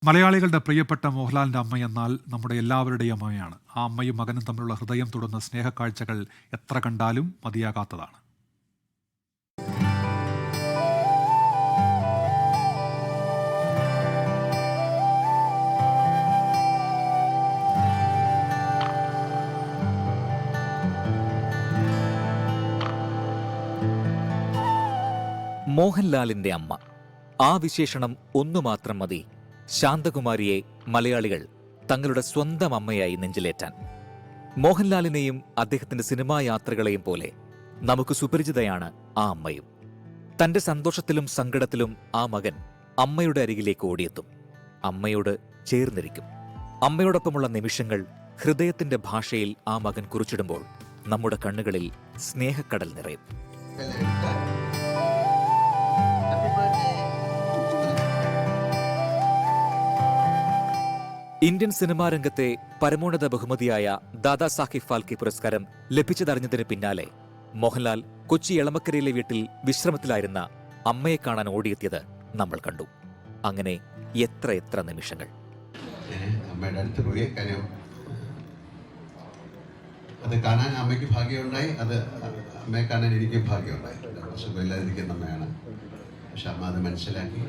മലയാളികളുടെ പ്രിയപ്പെട്ട മോഹൻലാലിൻ്റെ അമ്മയെന്നാൽ നമ്മുടെ എല്ലാവരുടെയും അമ്മയാണ്. ആ അമ്മയും മകനും തമ്മിലുള്ള ഹൃദയം തൊടുന്ന സ്നേഹക്കാഴ്ചകൾ എത്ര കണ്ടാലും മതിയാകാത്തതാണ്. മോഹൻലാലിന്റെ അമ്മ, ആ വിശേഷണം ഒന്നു മാത്രം മതി ശാന്തകുമാരിയെ മലയാളികൾ തങ്ങളുടെ സ്വന്തം അമ്മയായി നെഞ്ചിലേറ്റാൻ. മോഹൻലാലിനെയും അദ്ദേഹത്തിന്റെ സിനിമാ യാത്രകളെയും പോലെ നമുക്ക് സുപരിചിതയാണ് ആ അമ്മയും. തന്റെ സന്തോഷത്തിലും സങ്കടത്തിലും ആ മകൻ അമ്മയുടെ അരികിലേക്ക് ഓടിയെത്തും, അമ്മയോട് ചേർന്നിരിക്കും. അമ്മയോടൊപ്പമുള്ള നിമിഷങ്ങൾ ഹൃദയത്തിന്റെ ഭാഷയിൽ ആ മകൻ കുറിച്ചിടുമ്പോൾ നമ്മുടെ കണ്ണുകളിൽ സ്നേഹക്കടൽ നിറയും. ഇന്ത്യൻ സിനിമാ രംഗത്തെ പരമോന്നത ബഹുമതിയായ ദാദാസാഹിബ് ഫാൽക്കെ പുരസ്കാരം ലഭിച്ചതറിഞ്ഞതിന് പിന്നാലെ മോഹൻലാൽ കൊച്ചി എളമക്കരയിലെ വീട്ടിൽ വിശ്രമത്തിലായിരുന്ന അമ്മയെ കാണാൻ ഓടിയെത്തിയത് നമ്മൾ കണ്ടു. അങ്ങനെ എത്ര നിമിഷങ്ങൾ. അമ്മയുടെ അടുത്ത് പോയി കാര്യം അത് കാണാൻ അമ്മയ്ക്ക് ഭാഗ്യമുണ്ടായി, അത് അമ്മയെ കാണാൻ എനിക്കും ഭാഗ്യമുണ്ടായി. സുഖമില്ലാതിരിക്കുന്ന അമ്മയാണ്, പക്ഷെ അമ്മ അത് മനസ്സിലാക്കി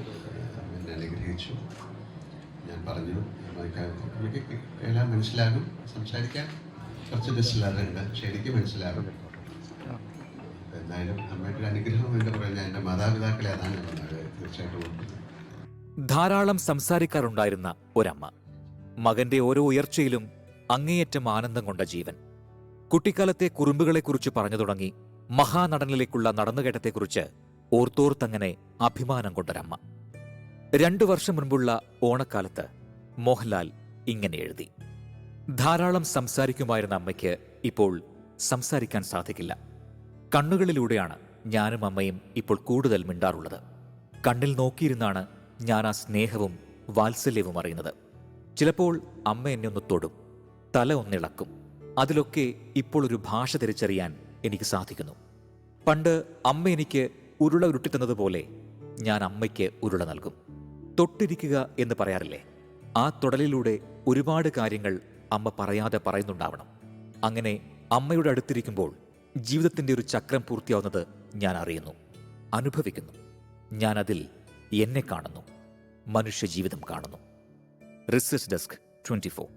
എന്നെ അനുഗ്രഹിച്ചു. ഞാൻ പറഞ്ഞു എനിക്ക് എല്ലാം മനസ്സിലാകും, സംസാരിക്കാൻ കുറച്ച് മനസ്സിലാകുന്നുണ്ട്, പക്ഷെ എനിക്ക് മനസ്സിലാകും. എന്തായാലും അമ്മയുടെ അനുഗ്രഹം എന്ന് പറഞ്ഞാൽ എൻ്റെ മാതാപിതാക്കളെ അതാണ് തീർച്ചയായിട്ടും ഓർക്കുന്നത്. ധാരാളം സംസാരിക്കാറുണ്ടായിരുന്ന ഒരമ്മ, മകന്റെ ഓരോ ഉയർച്ചയിലും അങ്ങേയറ്റം ആനന്ദം കൊണ്ട ജീവൻ. കുട്ടിക്കാലത്തെ കുറുമ്പുകളെക്കുറിച്ച് പറഞ്ഞു തുടങ്ങി മഹാനടനിലേക്കുള്ള നടന്നുകയറ്റത്തെക്കുറിച്ച് ഓർത്തോർത്തങ്ങനെ അഭിമാനം കൊണ്ടൊരമ്മ. 2 വർഷം മുൻപുള്ള ഓണക്കാലത്ത് മോഹൻലാൽ ഇങ്ങനെ എഴുതി: ധാരാളം സംസാരിക്കുമായിരുന്ന അമ്മയ്ക്ക് ഇപ്പോൾ സംസാരിക്കാൻ സാധിക്കില്ല. കണ്ണുകളിലൂടെയാണ് ഞാനും അമ്മയും ഇപ്പോൾ കൂടുതൽ മിണ്ടാറുള്ളത്. കണ്ണിൽ നോക്കിയിരുന്നാണ് ഞാൻ ആ സ്നേഹവും വാത്സല്യവും അറിയുന്നത്. ചിലപ്പോൾ അമ്മ എന്നെ ഒന്ന് തൊടും, തല ഒന്നിളക്കും. അതിലൊക്കെ ഇപ്പോൾ ഒരു ഭാഷ തിരിച്ചറിയാൻ എനിക്ക് സാധിക്കുന്നു. പണ്ട് അമ്മ എനിക്ക് ഉരുള ഉരുട്ടിത്തന്നതുപോലെ ഞാൻ അമ്മയ്ക്ക് ഉരുള നൽകും. തൊട്ടിരിക്കുക എന്ന് പറയാറില്ലേ, ആ തൊടലിലൂടെ ഒരുപാട് കാര്യങ്ങൾ അമ്മ പറയാതെ പറയുന്നുണ്ടാവണം. അങ്ങനെ അമ്മയുടെ അടുത്തിരിക്കുമ്പോൾ ജീവിതത്തിന്റെ ഒരു ചക്രം പൂർത്തിയാവുന്നത് ഞാൻ അറിയുന്നു, അനുഭവിക്കുന്നു. ഞാനതിൽ എന്നെ കാണുന്നു, മനുഷ്യജീവിതം കാണുന്നു. Research desk 24.